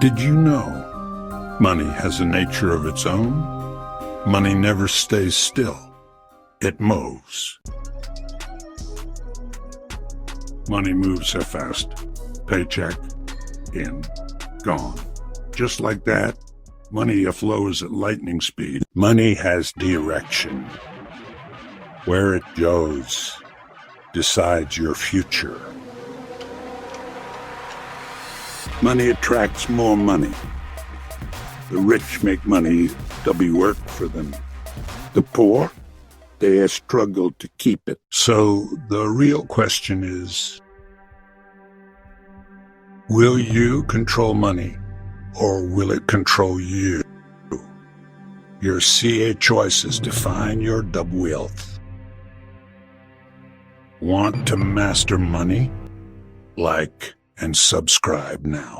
Did you know money has a nature of its own? Money never stays still. It moves. Money moves so fast. Paycheck, in, gone. Just like that, money flows at lightning speed. Money has direction. Where it goes decides your future. Money attracts more money. The rich make money, we work for them. The poor, they struggle to keep it. So the real question is, will you control money, or will it control you? Your CA choices define your wealth. Want to master money? Like and subscribe now.